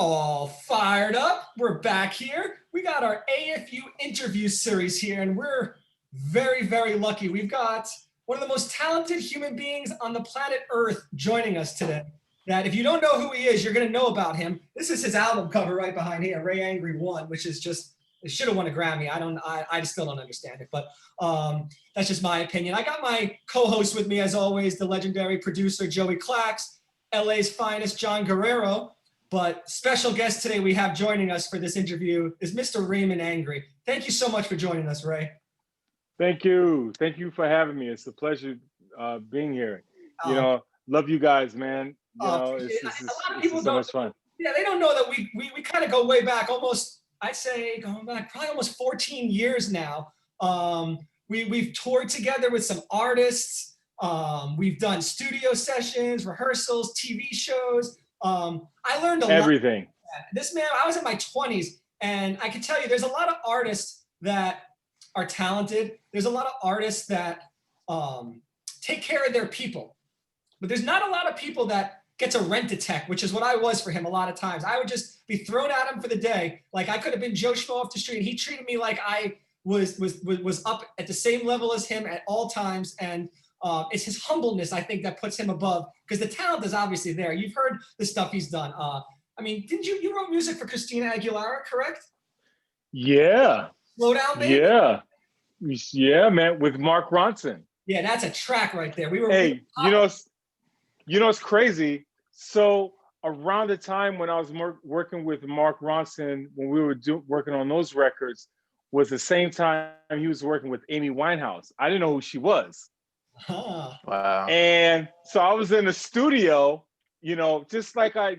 All fired up. We're back here. We got our AFU interview series here, and we're very, very lucky. We've got one of the most talented human beings on the planet Earth joining us today. That if you don't know who he is, you're going to know about him. This is his album cover right behind here, Ray Angry 1, which is just, it should have won a Grammy. I still don't understand it, but that's just my opinion. I got my co-host with me, as always, the legendary producer, Joey Clax, LA's finest, John Guerrero. But special guest today we have joining us for this interview is Mr. Raymond Angry. Thank you so much for joining us, Ray. Thank you. Thank you for having me. It's a pleasure being here. You know, love you guys, man. You know, it's so much fun. Yeah, they don't know that we kind of go way back, almost, I'd say going back probably almost 14 years now. We've toured together with some artists. We've done studio sessions, rehearsals, TV shows. I learned a lot. Everything. This man, I was in my 20s, and I can tell you there's a lot of artists that are talented. There's a lot of artists that take care of their people. But there's not a lot of people that get to rent a tech, which is what I was for him a lot of times. I would just be thrown at him for the day. Like I could have been Joe Schmo off the street, and he treated me like I was up at the same level as him at all times. And it's his humbleness, I think, that puts him above, because the talent is obviously there. You've heard the stuff he's done. I mean, didn't you wrote music for Christina Aguilera, correct? Yeah. Slow Down, Baby? Yeah. Yeah, man, with Mark Ronson. Yeah, that's a track right there. We were. Hey, you know, it's crazy. So around the time when I was working with Mark Ronson, when we were working on those records, was the same time he was working with Amy Winehouse. I didn't know who she was. Huh. Wow. And so I was in the studio, you know, just like Mark,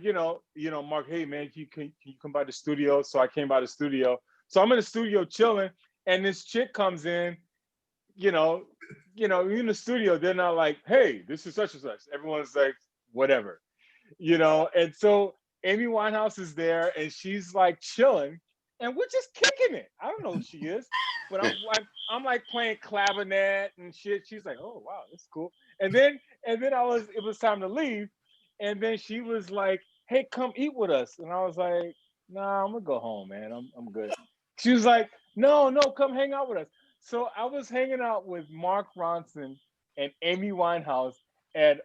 hey man, can you come by the studio? So I came by the studio. So I'm in the studio chilling, and this chick comes in, in the studio, they're not like, hey, this is such and such. Everyone's like, whatever, and so Amy Winehouse is there, and she's like chilling, and we're just kicking it. I don't know who she is, but I'm like playing clavinet and shit. She's like, oh wow, that's cool. And then it was time to leave, and then she was like, hey, come eat with us. And I was like, nah, I'm gonna go home, man. I'm good. She was like, no, come hang out with us. So I was hanging out with Mark Ronson and Amy Winehouse at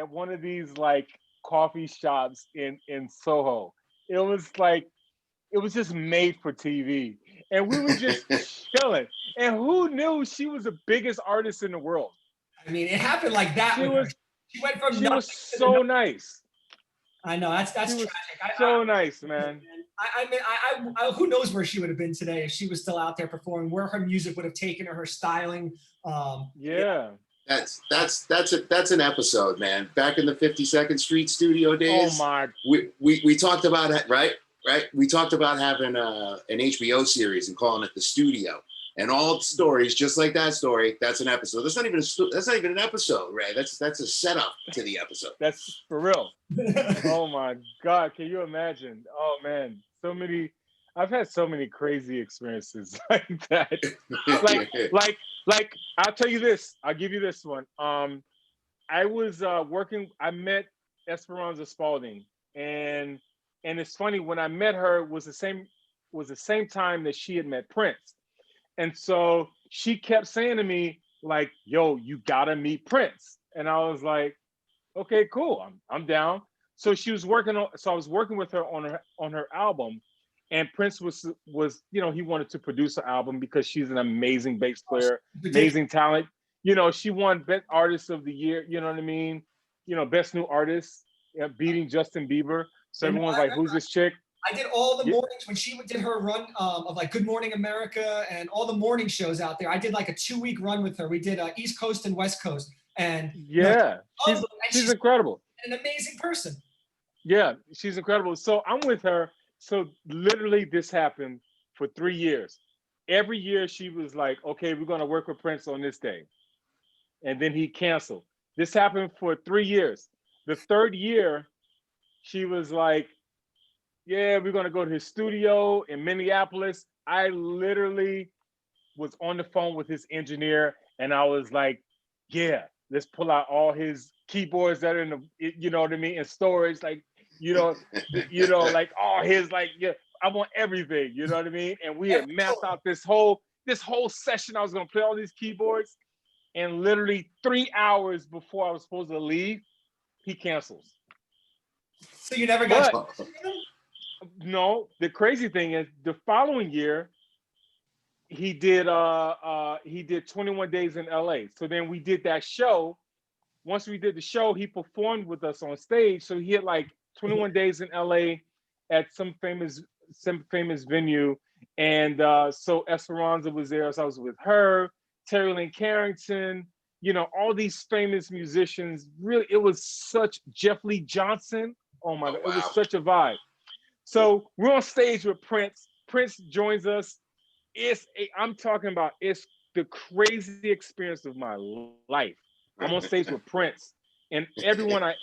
one of these like coffee shops in Soho. It was just made for TV, and we were just chilling. And who knew she was the biggest artist in the world? I mean, it happened like that. She went from. She was so nice. I know that's tragic. So nice, man. I mean, who knows where she would have been today if she was still out there performing? Where her music would have taken her, her styling. Yeah. That's an episode, man. Back in the 52nd Street studio days. Oh my! We talked about it, right? We talked about having an HBO series and calling it The Studio, and all the stories, just like that story. That's an episode. That's not even an episode, Ray. That's a setup to the episode. That's for real. Oh my God! Can you imagine? Oh man, I've had so many crazy experiences like that. like I'll tell you this. I'll give you this one. I was I met Esperanza Spalding, and it's funny, when I met her was the same time that she had met Prince. And so she kept saying to me, like, yo, you gotta meet Prince. And I was like, okay, cool, I'm down. So I was working with her on her album, and Prince was he wanted to produce an album because she's an amazing bass player, amazing talent. She won Best Artist of the Year, you know what I mean? Best New Artist, beating Justin Bieber. So everyone's like, who's this chick? I did all the mornings when she did her run of like Good Morning America and all the morning shows out there. I did like a 2-week run with her. We did East Coast and West Coast. And yeah, she's incredible. An amazing person. Yeah, she's incredible. So I'm with her. So literally this happened for 3 years. Every year she was like, okay, we're going to work with Prince on this day. And then he canceled. This happened for 3 years. The third year, she was like, yeah, we're going to go to his studio in Minneapolis. I literally was on the phone with his engineer, and I was like, yeah, let's pull out all his keyboards that are in the, you know what I mean, in storage. Like, like, oh, here's like, yeah, I want everything, you know what I mean? And we had mapped out this whole session. I was gonna play all these keyboards, and literally 3 hours before I was supposed to leave, he cancels. So you never got. But, no, the crazy thing is, the following year, he did 21 Days in LA. So then we did that show. Once we did the show, he performed with us on stage. So he had like 21 Days in LA at some famous venue. And so Esperanza was there. So I was with her, Terry Lynn Carrington, all these famous musicians. Really, it was such Jeff Lee Johnson. Oh my God, wow. It was such a vibe. So we're on stage with Prince. Prince joins us. I'm talking about, it's the crazy experience of my life. I'm on stage with Prince and everyone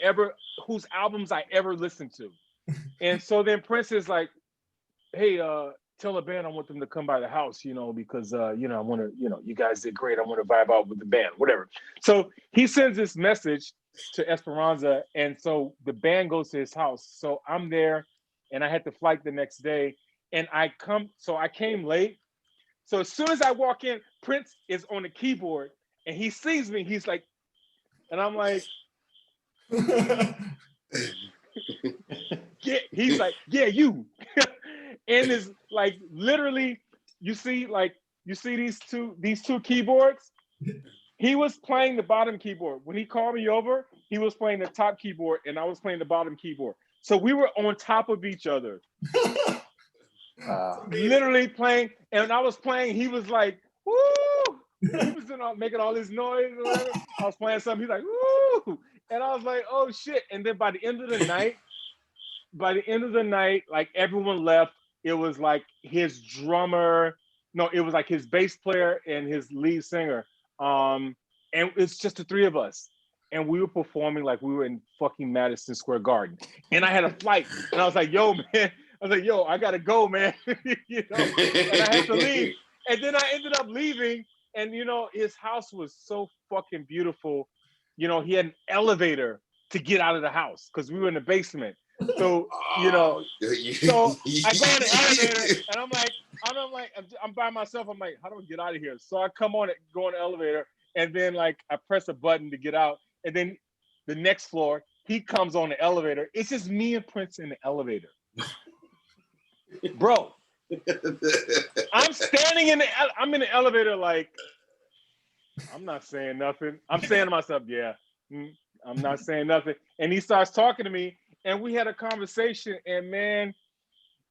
whose albums I ever listened to. And so then Prince is like, hey, tell the band I want them to come by the house, because, I want to, you guys did great. I want to vibe out with the band, whatever. So he sends this message to Esperanza. And so the band goes to his house. So I'm there and I had to flight the next day. And I came late. So as soon as I walk in, Prince is on the keyboard and he sees me. He's like, and I'm like, he's like, yeah, you. And it's like, literally, you see these two keyboards. He was playing the bottom keyboard. When he called me over, he was playing the top keyboard and I was playing the bottom keyboard. So we were on top of each other. Literally playing, and I was playing, he was like, woo! He was making all this noise or whatever. I was playing something, he's like, woo! And I was like, oh shit. And then by the end of the night, like everyone left. It was like his it was like his bass player and his lead singer. And it's just the three of us. And we were performing like we were in fucking Madison Square Garden. And I had a flight. And I was like, yo, man. I gotta go, man. And I had to leave. And then I ended up leaving. And his house was so fucking beautiful. He had an elevator to get out of the house because we were in the basement. So, so I go in the elevator and I'm by myself. I'm like, how do I get out of here? So I go on the elevator and then like I press a button to get out. And then the next floor, he comes on the elevator. It's just me and Prince in the elevator. Bro, I'm standing I'm in the elevator like, I'm not saying nothing. I'm saying to myself, yeah, I'm not saying nothing. And he starts talking to me and we had a conversation and man,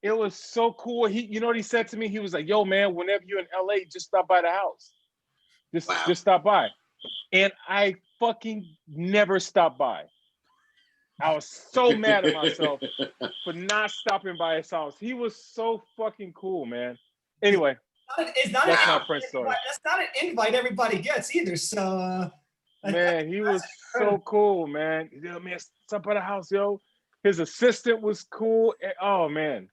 it was so cool. You know what he said to me? He was like, yo, man, whenever you're in LA, just stop by the house. Just stop by. And I fucking never stopped by. I was so mad at myself for not stopping by his house. He was so fucking cool, man. Anyway, that's my Prince story. That's not an invite everybody gets either. So, man, he was so cool, man. Yo, man, stop by the house, yo. His assistant was cool. Oh man.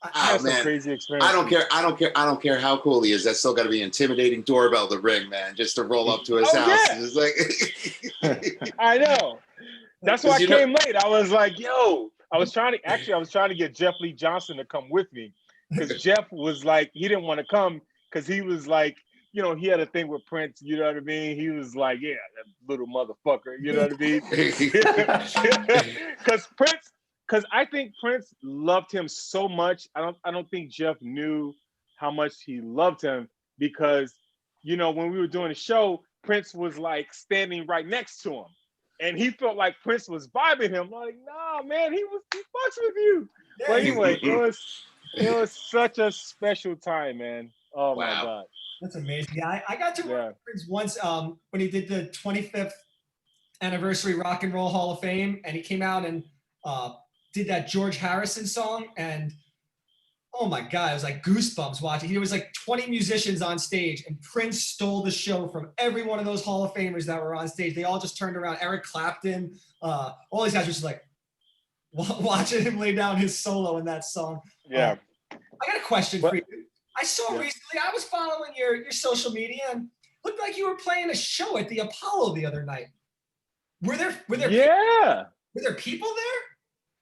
I had some crazy experience. I don't care how cool he is. That's still got to be an intimidating doorbell to ring, man. Just to roll up to his house. Yeah. It's like I know. That's why I came late. I was like, yo, I was trying to get Jeff Lee Johnson to come with me because Jeff was like, he didn't want to come because he was like, he had a thing with Prince, you know what I mean? He was like, yeah, that little motherfucker, you know what I mean? Because I think Prince loved him so much. I don't think Jeff knew how much he loved him because, when we were doing the show, Prince was like standing right next to him. And he felt like Prince was vibing him. Like, nah, man, he fucks with you. Yeah. But anyway, it was such a special time, man. Oh my God. That's amazing. Yeah, I got to work with Prince once when he did the 25th anniversary Rock and Roll Hall of Fame, and he came out and did that George Harrison song, and oh my God, it was like goosebumps watching. There was like 20 musicians on stage, and Prince stole the show from every one of those Hall of Famers that were on stage. They all just turned around. Eric Clapton, all these guys were just like watching him lay down his solo in that song. Yeah. I got a question for you. I saw recently, I was following your social media, and looked like you were playing a show at the Apollo the other night. Were there people there?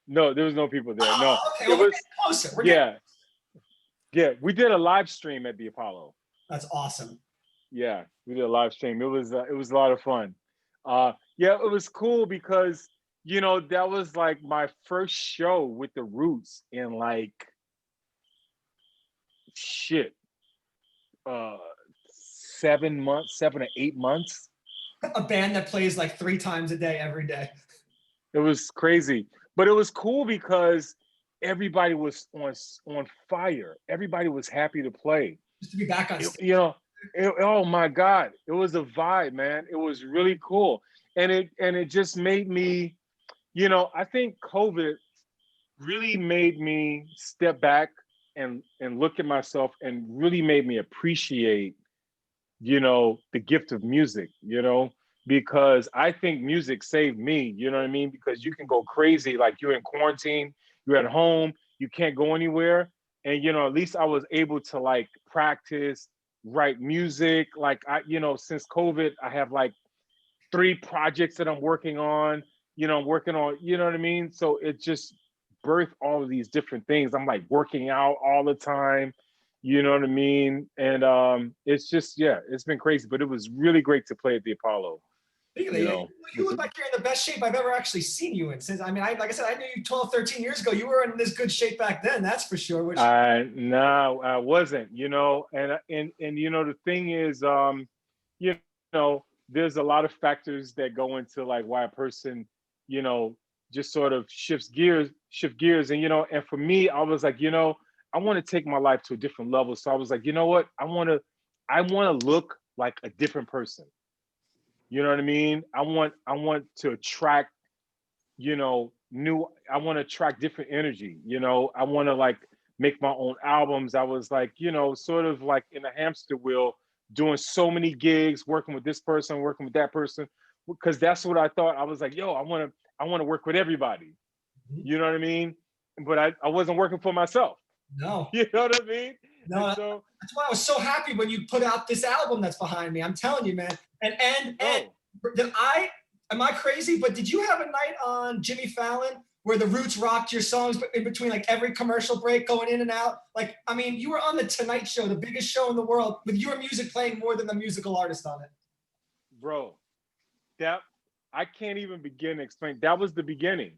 No, there was no people there. No, Oh, okay, it well, we're was, getting closer. We're getting, yeah. We did a live stream at the Apollo. that's awesome. Yeah, we did a live stream. It was a lot of fun. Yeah, it was cool because that was like my first show with the Roots in like shit, uh, 7 months, 7 or 8 months. A band that plays like 3 times a day, every day. It was crazy, but it was cool because everybody was on fire. Everybody was happy to play. Just to be back on It, stage. you know, oh my God, it was a vibe, man. It was really cool, and it just made me, I think COVID really made me step back and look at myself and really made me appreciate, the gift of music, because I think music saved me, you know what I mean? Because you can go crazy, like you're in quarantine, you're at home, you can't go anywhere. And, at least I was able to like practice, write music. Like since COVID, I have like 3 projects that I'm working on, I'm working on, you know what I mean? So it just birthed all of these different things. I'm like working out all the time, you know what I mean? And it's just, yeah, it's been crazy, but it was really great to play at the Apollo, Speaking of you that, know. you look like you're in the best shape I've ever actually seen you in. Since I mean, like I said, I knew you 12, 13 years ago. You were in this good shape back then, that's for sure. Which No, I wasn't, and the thing is, you there's a lot of factors that go into like why a person, you know, just sort of shift gears. And for me, I was like, I want to take my life to a different level. So I was like, you know what? I want to look like a different person. You know what I mean? I want to attract, new, I want to attract different energy. I want to like make my own albums. I was like, sort of like in a hamster wheel, doing so many gigs, working with this person, working with that person, because that's what I thought. I was like, yo, I want to work with everybody. You know what I mean? But I wasn't working for myself. no, You know what I mean? And no, so that's why I was so happy when you put out this album that's behind me. I'm telling you, man. And no, did I am I crazy? But did you have a night on Jimmy Fallon where the Roots rocked your songs in between like every commercial break going in and out? Like, I mean, you were on the Tonight Show, the biggest show in the world, with your music playing more than the musical artist on it. bro, that I can't even begin to explain. That was the beginning.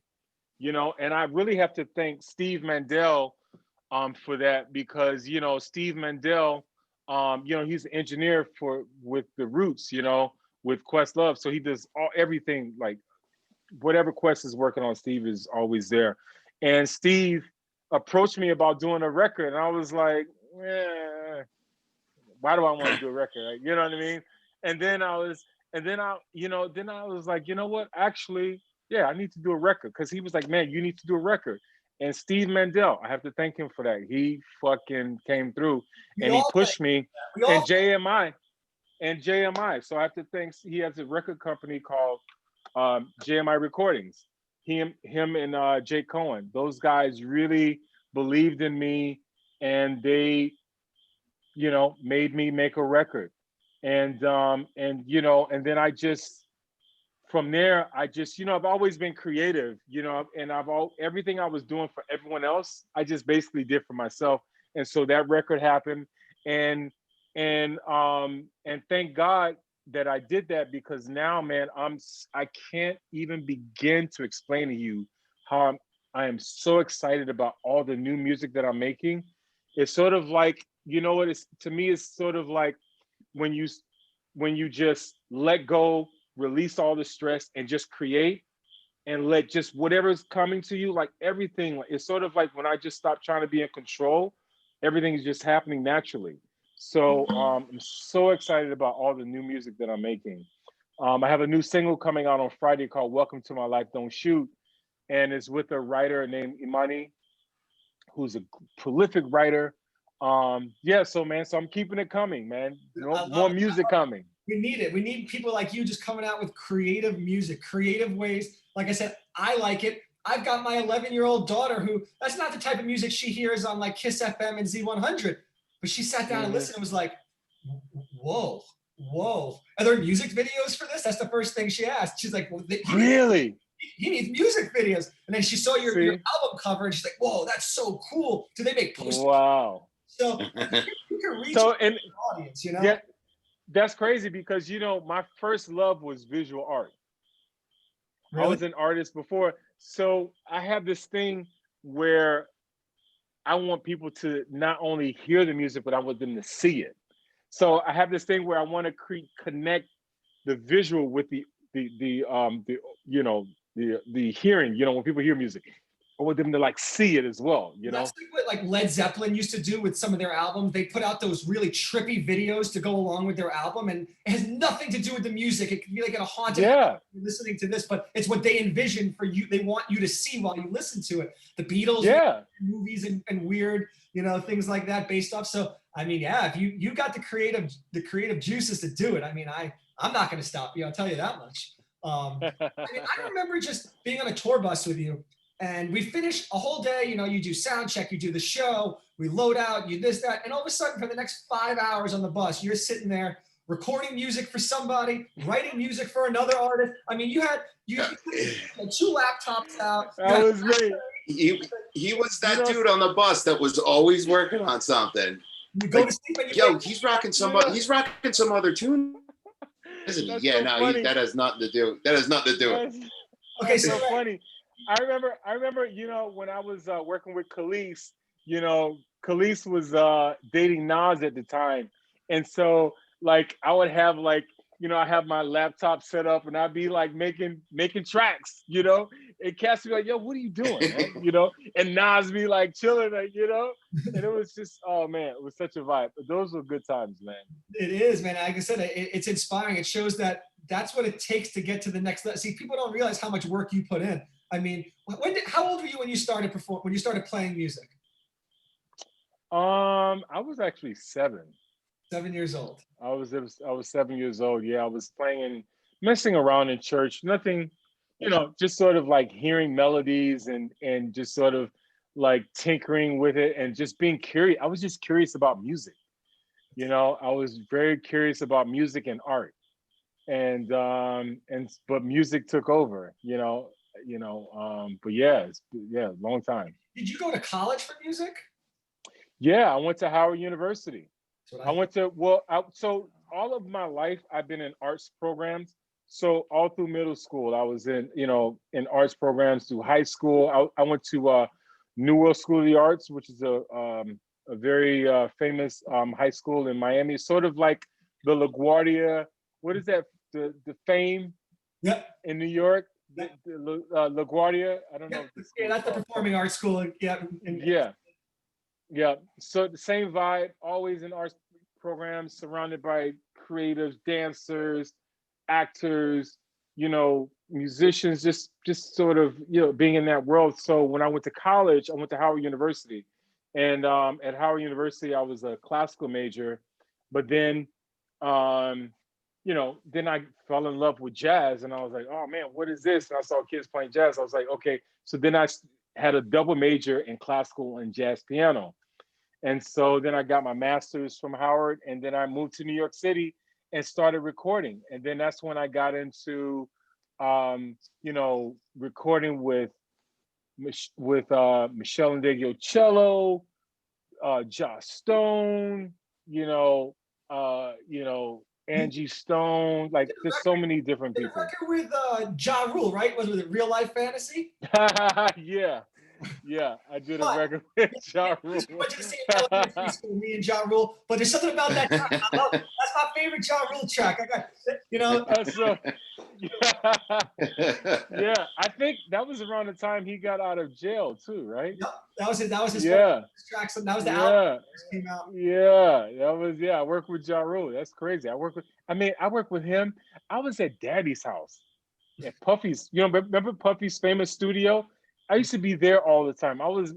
And I really have to thank Steve Mandel for that, because Steve Mandel, he's an engineer with the Roots, with Questlove, so he does everything, like whatever Quest is working on, Steve is always there. And Steve approached me about doing a record, and I was like, why do I want to do a record? Like, you know what I mean? And then I was, and then I was like, you know what? Actually, yeah, I need to do a record, because he was like, man, you need to do a record. And Steve Mandel, I have to thank him for that. He fucking came through, We and he all pushed me. we And all JMI. So I have to thank. He has a record company called JMI Recordings. Him and Jay Cohen. Those guys really believed in me, and they, made me make a record. And then I just, from there, I just, I've always been creative, and everything I was doing for everyone else, I just basically did for myself. And so that record happened, and and thank God that I did that, because now, man, I can't even begin to explain to you how I am so excited about all the new music that I'm making. It's sort of like, what it's to me, it's sort of like when you just let go, release all the stress, and just create, and let just whatever's coming to you, like everything, it's sort of like when I just stop trying to be in control, everything is just happening naturally. So I'm so excited about all the new music that I'm making. I have a new single coming out on Friday called Welcome to My Life, Don't Shoot. And it's with a writer named Imani, who's a prolific writer. Yeah, so man, so I'm keeping it coming, man. I More love it. music coming. We need it. We need people like you just coming out with creative music, creative ways. Like I said, I like it. I've got my 11-year-old daughter who, that's not the type of music she hears on like Kiss FM and Z100, but she sat down and listened and was like, whoa, whoa. Are there music videos for this? That's the first thing she asked. She's like, well, Really? he needs music videos. And then she saw your See? album cover and she's like, whoa, that's so cool. Do they make posters? Wow. So you can reach So, an and audience, you know? yeah, that's crazy because, you know, my first love was visual art. I Really? was an artist before. So I have this thing where I want people to not only hear the music, but I want them to see it. So I have this thing where I want to connect the visual with the you know, the hearing, you know, when people hear music. I want them to like see it as well, you know? That's like what Led Zeppelin used to do with some of their albums. They put out those really trippy videos to go along with their album, and it has nothing to do with the music. It can be like in a haunted Yeah. house listening to this, but it's what they envision for you. They want you to see while you listen to it. The Beatles, Yeah. movies and weird, you know, things like that based off. So I mean, yeah, if you got the creative juices to do it, I mean, I'm not going to stop you. I'll tell you that much. I mean, I remember just being on a tour bus with you. And we finished a whole day, you know, you do sound check, you do the show, we load out, you this, that. And all of a sudden, for the next 5 hours on the bus, you're sitting there recording music for somebody, writing music for another artist. I mean, you had 2 laptops out. That was me. He was that dude on the bus that was always working on something. You go to sleep and he's rocking some other tune. Isn't he? Yeah, so no, funny. that has nothing to do. That has nothing to do with it. Okay, so funny. I remember, you know, when I was working with Khalees, you know, Khalees was dating Nas at the time. And so like I would have like, you know, I have my laptop set up and I'd be like making tracks, you know, and Cass would be like, yo, what are you doing, man? You know, and Nas be like chilling, like, you know, and it was just, oh man, it was such a vibe. But those were good times, man. It is, man. Like I said, it's inspiring. It shows that that's what it takes to get to the next level. See, people don't realize how much work you put in. I mean, how old were you when you started playing music? I was actually 7. 7 years old. I was 7 years old. Yeah, I was playing and messing around in church. Nothing, you know, just sort of like hearing melodies and just sort of like tinkering with it and just being curious. I was just curious about music. You know, I was very curious about music and art. And but music took over, but yeah, long time. Did you go to college for music? Yeah, I went to Howard University. I went to so all of my life I've been in arts programs. So all through middle school, I was in arts programs. Through high school, I went to New World School of the Arts, which is a very famous high school in Miami, sort of like the LaGuardia. What is that? The Fame. Yep. In New York. The LaGuardia. I don't know. Yeah, that's the performing arts school. Yeah. Yeah. So the same vibe, always in arts programs, surrounded by creatives, dancers, actors, musicians, just sort of, being in that world. So when I went to college, I went to Howard University. And at Howard University, I was a classical major, but then, then I fell in love with jazz and I was like, oh man, what is this? And I saw kids playing jazz. I was like, okay. So then I had a double major in classical and jazz piano. And so then I got my master's from Howard, and then I moved to New York City and started recording. And then that's when I got into, recording with Michelle and Indeglio cello, Joss Stone, Angie Stone, like there's so many different people. Record with Ja Rule, right? Was it Real Life Fantasy? Yeah, I did a record with Ja Rule. Me and Ja Rule, but there's something about that track. I love it. That's my favorite Ja Rule track. Yeah, I think that was around the time he got out of jail too, right? Yep, that was his tracks. That was the album that came out. Yeah, I worked with Ja Rule. That's crazy. I worked with him. I was at Daddy's house at Puffy's. Remember Puffy's famous studio? I used to be there all the time. I was,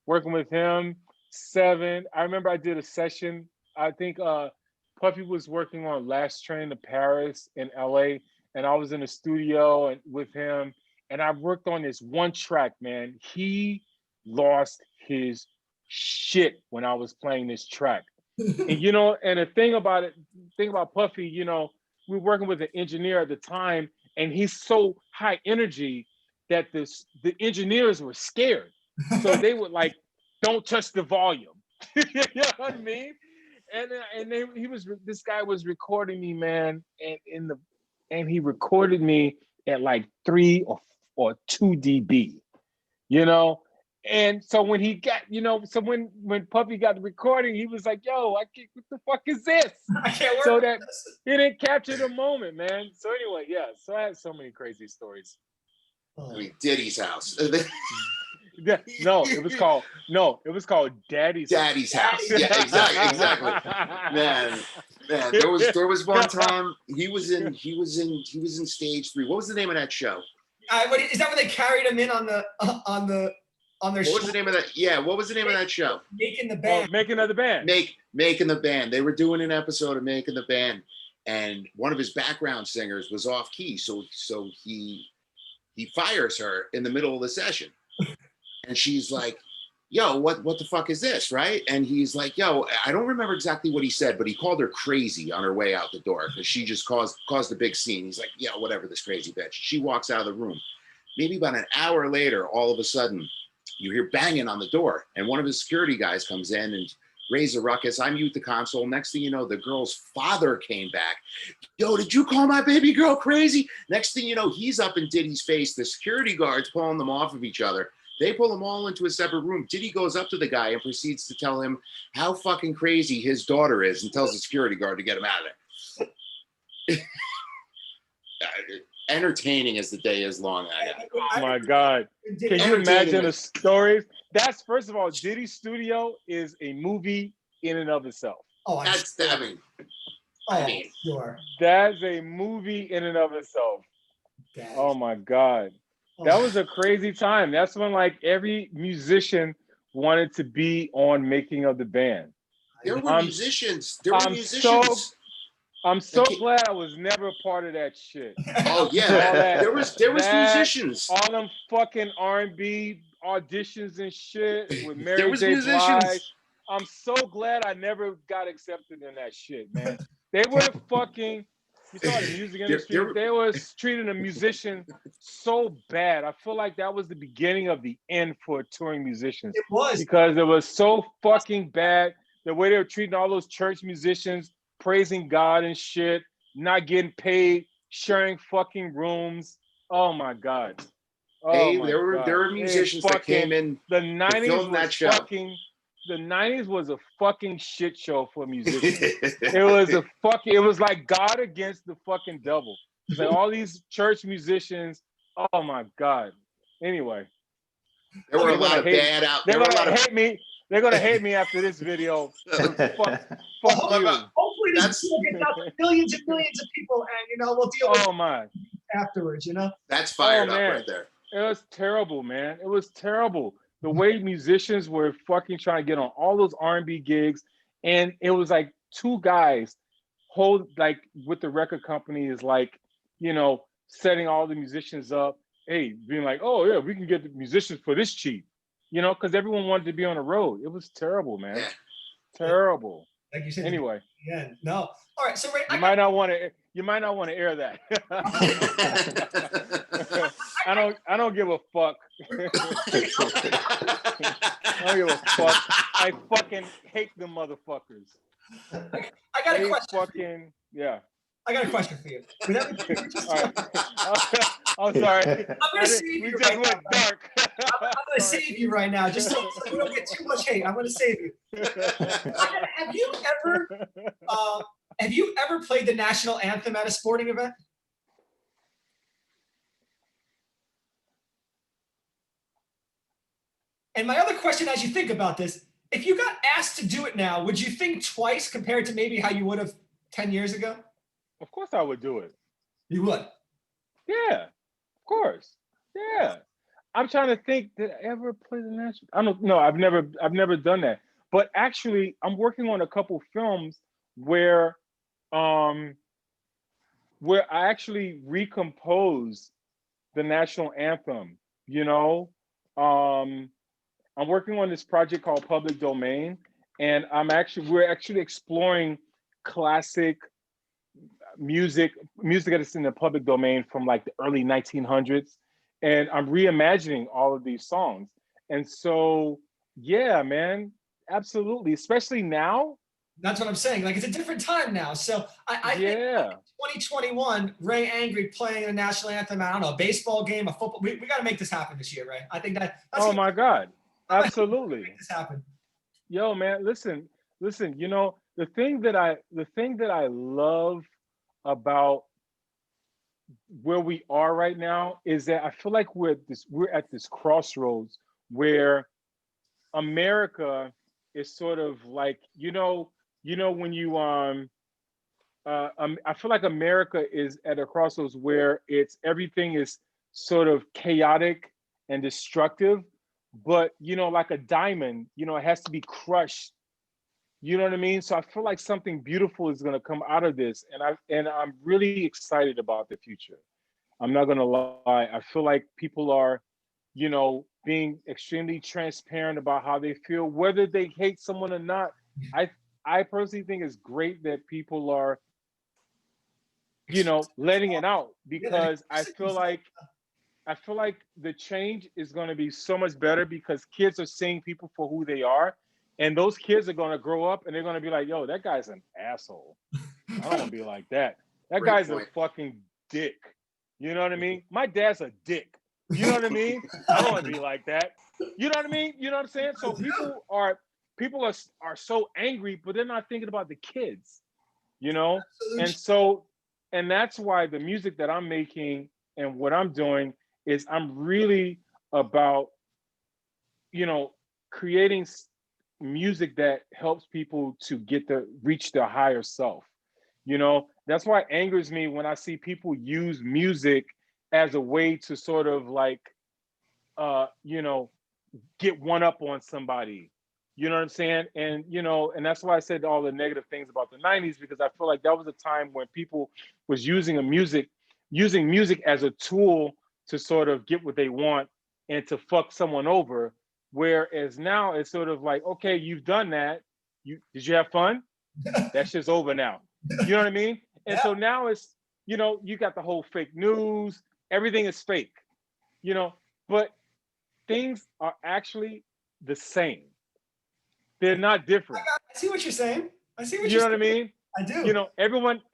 working with him. 7. I remember I did a session. I think Puffy was working on Last Train to Paris in LA, and I was in the studio and with him, and I worked on this one track, man. He lost his shit when I was playing this track. And and the thing about Puffy, we were working with an engineer at the time, and he's so high energy that the engineers were scared. So they would like, don't touch the volume. You know what I mean? This guy was recording me, man, and he recorded me at like 3 or 2 dB, you know. And so when he got, so when Puffy got the recording, he was like, "Yo, what the fuck is this?" I can't work. So that he didn't capture the moment, man. So anyway, yeah. So I had so many crazy stories. I mean, Diddy's house. No, it was called Daddy's House. Yeah, exactly. Man, there was one time he was in stage 3. What was the name of that show? Is that when they carried him in on their What was the name of that? Yeah, what was the name of that show? Making the Band. Making of the Band. Making the Band. They were doing an episode of Making the Band, and one of his background singers was off key, so he fires her in the middle of the session. And she's like, "Yo, what the fuck is this?" Right? And he's like, "Yo, I don't remember exactly what he said, but he called her crazy on her way out the door because she just caused a big scene." He's like, "Yeah, whatever, this crazy bitch." She walks out of the room. Maybe about an hour later, all of a sudden, you hear banging on the door, and one of his security guys comes in and raise a ruckus. I mute the console. Next thing you know, the girl's father came back. "Yo, did you call my baby girl crazy?" Next thing you know, he's up in Diddy's face. The security guards pulling them off of each other. They pull them all into a separate room. Diddy goes up to the guy and proceeds to tell him how fucking crazy his daughter is and tells the security guard to get him out of there. Entertaining as the day is long. Oh my God. Can you imagine the stories? That's, first of all, Diddy's studio is a movie in and of itself. Oh, sure. That's a movie in and of itself. Oh my God. That was a crazy time. That's when like every musician wanted to be on Making of the Band. There were musicians. I'm so glad I was never a part of that shit. Oh yeah, there was musicians. All them fucking R&B auditions and shit with Mary There was J. musicians. Blige. I'm so glad I never got accepted in that shit, man. They were fucking. You saw the music industry. They was treating a musician so bad. I feel like that was the beginning of the end for touring musicians. It was. Because it was so fucking bad. The way they were treating all those church musicians, praising God and shit, not getting paid, sharing fucking rooms. Oh my God. There were musicians that came in. The 90s film that show. The 90s was a fucking shit show for musicians. It was like God against the fucking devil. It's like all these church musicians. Oh my God. Anyway. There were a lot of bad out. They're gonna hate me. They're gonna hate me after this video. Fuck you. Hopefully this will get out to millions and millions of people, and we'll deal with it afterwards. That's fired up right there. It was terrible, man. It was terrible. The way musicians were fucking trying to get on all those R&B gigs, and it was like two guys with the record company is like, setting all the musicians up. Hey, being like, "Oh yeah, we can get the musicians for this cheap," because everyone wanted to be on the road. It was terrible, man. Terrible. Like you said. Anyway. Yeah. No. All right. So Ray, you might not want to air that. I don't give a fuck. I don't give a fuck. I fucking hate them motherfuckers. I got a question. I got a question for you. I'm sorry. I'm going to save you right now. Dark. I'm going to save you right now, just so we don't get too much hate. I'm going to save you. Have you ever played the national anthem at a sporting event? And my other question, as you think about this, if you got asked to do it now, would you think twice compared to maybe how you would have 10 years ago? Of course I would do it. You would? Yeah, of course. Yeah. I'm trying to think, did I ever play the national? I don't know. I've never done that. But actually, I'm working on a couple films where I actually recompose the national anthem, I'm working on this project called Public Domain, and we're actually exploring classic music that's in the public domain from like the early 1900s, and I'm reimagining all of these songs. And so, yeah, man, absolutely, especially now. That's what I'm saying. Like, it's a different time now. So I think Yeah. 2021, Ray Angry playing a national anthem, I don't know, a baseball game, a football. We got to make this happen this year, Ray. I think that's Oh my God. I'm Absolutely. make this happen. Yo, man, listen, you know, the thing that I love about where we are right now is that I feel like we're at this crossroads where America is sort of like, when you I feel like America is at a crossroads where everything is sort of chaotic and destructive, but like a diamond, it has to be crushed. You know what I mean? So I feel like something beautiful is going to come out of this, and I'm really excited about the future. I'm not going to lie. I feel like people are, being extremely transparent about how they feel, whether they hate someone or not. I personally think it's great that people are, letting it out, because I feel like the change is going to be so much better because kids are seeing people for who they are, and those kids are going to grow up and they're going to be like, "Yo, that guy's an asshole. I don't want to be like that. That Great guy's point. a fucking dick." You know what I mean? My dad's a dick. You know what I mean? I don't want to be like that. You know what I mean? You know what I'm saying? So people are so angry, but they're not thinking about the kids. You know, and so and that's why the music that I'm making and what I'm doing is I'm really about, creating music that helps people to reach their higher self. That's why it angers me when I see people use music as a way to sort of like, uh, you know, get one up on somebody. You know what I'm saying? And that's why I said all the negative things about the 90s, because I feel like that was a time when people was using music as a tool to sort of get what they want and to fuck someone over. Whereas now it's sort of like, okay, you've done that. Did you have fun? That shit's over now. You know what I mean? And Yeah. so now it's, you got the whole fake news, everything is fake, but things are actually the same. They're not different. I see what you're saying. I see what You you're know what I saying. mean? I do.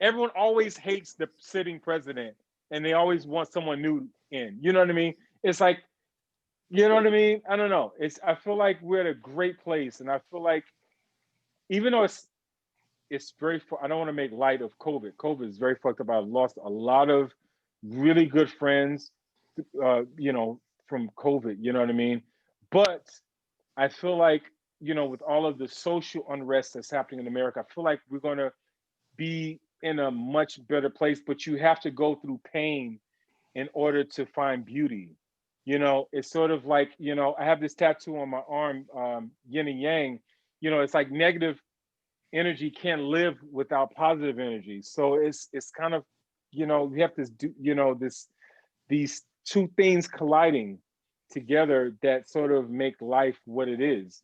Everyone always hates the sitting president, and they always want someone new in. You know what I mean? It's like, you know what I mean? I don't know. I feel like we're at a great place, and I feel like even though it's very, I don't want to make light of COVID. COVID is very fucked up. I've lost a lot of really good friends, from COVID. You know what I mean? But I feel like, with all of the social unrest that's happening in America, I feel like we're going to be in a much better place, but you have to go through pain in order to find beauty. It's sort of like, I have this tattoo on my arm, yin and yang. It's like negative energy can't live without positive energy. So it's kind of, you have to do, these two things colliding together that sort of make life what it is.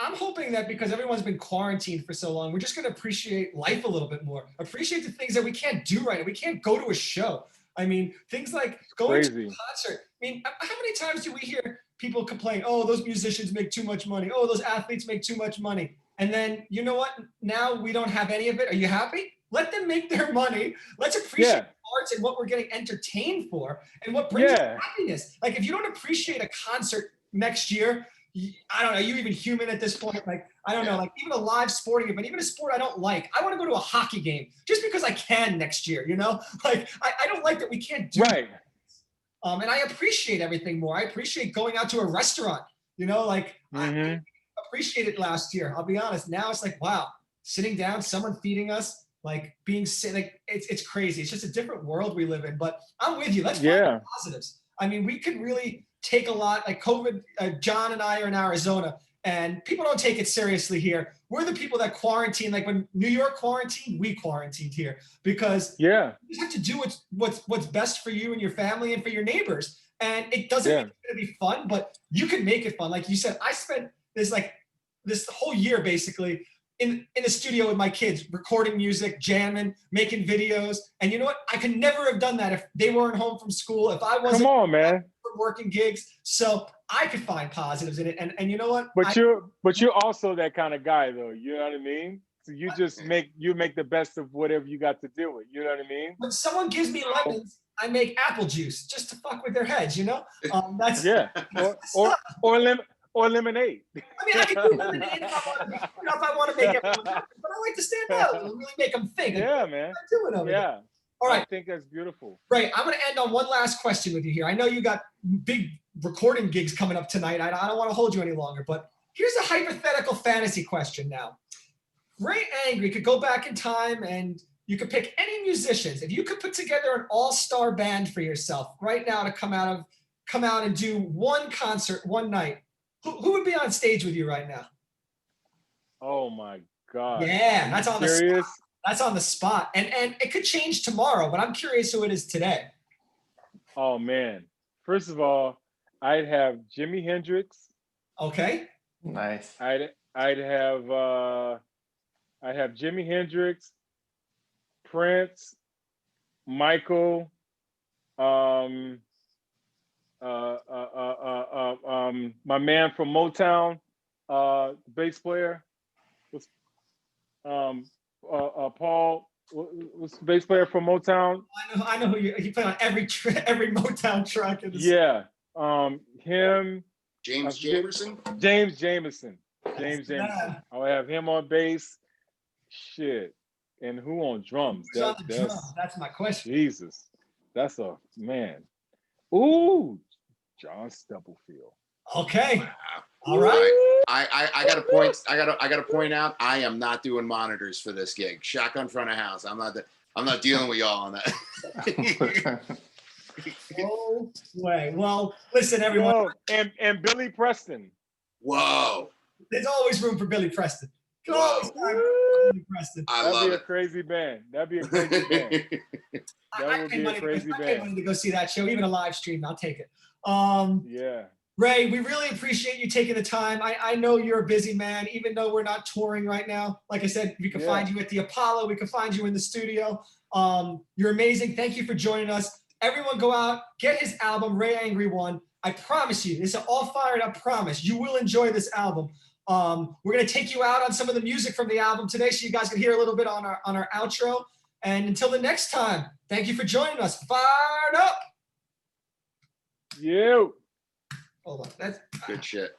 I'm hoping that because everyone's been quarantined for so long, we're just going to appreciate life a little bit more. Appreciate the things that we can't do right now. We can't go to a show. I mean, things like going to a concert. I mean, how many times do we hear people complain, oh, those musicians make too much money. Oh, those athletes make too much money. And then, you know what? Now we don't have any of it. Are you happy? Let them make their money. Let's appreciate arts and what we're getting entertained for and what brings us happiness. Like, if you don't appreciate a concert next year, I don't know, are you even human at this point? Like, I don't know, like even a live sporting event, even a sport I don't like. I want to go to a hockey game just because I can next year, Like, I don't like that we can't do right. And I appreciate everything more. I appreciate going out to a restaurant, I appreciate it last year. I'll be honest. Now it's like, wow, sitting down, someone feeding us, like being sick, like it's crazy. It's just a different world we live in, but I'm with you. Let's find the positives. I mean, we could really take a lot, like COVID. John and I are in Arizona, and people don't take it seriously here. We're the people that quarantine. Like when New York quarantined, we quarantined here because you just have to do what's best for you and your family and for your neighbors. And it doesn't mean it's going to be fun, but you can make it fun. Like you said, I spent this whole year basically in the studio with my kids, recording music, jamming, making videos. And you know what? I could never have done that if they weren't home from school, if I wasn't Come on, man. working gigs. So I could find positives in it. And you know what? But you're also that kind of guy, though. You know what I mean? So you just make the best of whatever you got to deal with. You know what I mean? When someone gives me lemons, I make apple juice just to fuck with their heads, you know? That's Yeah. Or lemonade. I mean, I can do lemonade if I want to make everyone happy, but I like to stand out and really make them think. Yeah, man. Doing over there. All right. I think that's beautiful. Right. I'm going to end on one last question with you here. I know you got big recording gigs coming up tonight. I don't want to hold you any longer, but here's a hypothetical fantasy question now. Ray Angry could go back in time and you could pick any musicians. If you could put together an all-star band for yourself right now to come out and do one concert one night, who would be on stage with you right now? Oh my God. Yeah, that's on Serious? the spot. That's on the spot. And it could change tomorrow, but I'm curious who it is today. Oh man. First of all, I'd have Jimi Hendrix. Okay. Nice. I'd have Jimi Hendrix, Prince, Michael, my man from Motown, bass player, was Paul, was the bass player from Motown. I know who he played on every Motown truck. Yeah, him. James Jamerson. James Jamerson. Yeah. I'll have him on bass. Shit. And who on drums? Who's on the drums? That's my question. Jesus. That's a man. Ooh, John Stubblefield. Okay. Wow. All right. I got to point out, I am not doing monitors for this gig. Shotgun front of house. I'm not dealing with y'all on that. No way. Well, listen, everyone. Whoa. And Billy Preston. Whoa. There's always room for Billy Preston. Can always find room for Billy Preston. That'd be a crazy band. That'd be a crazy band. That would be a crazy I pay band. money to go see that show, even a live stream. I'll take it. Yeah. Ray, we really appreciate you taking the time. I know you're a busy man, even though we're not touring right now. Like I said, we can find you at the Apollo. We can find you in the studio. You're amazing. Thank you for joining us. Everyone go out, get his album, Ray Angry One. I promise you, it's an all fired up promise. You will enjoy this album. We're going to take you out on some of the music from the album today so you guys can hear a little bit on our outro. And until the next time, thank you for joining us. Fired up. You. Hold on. That's Good shit.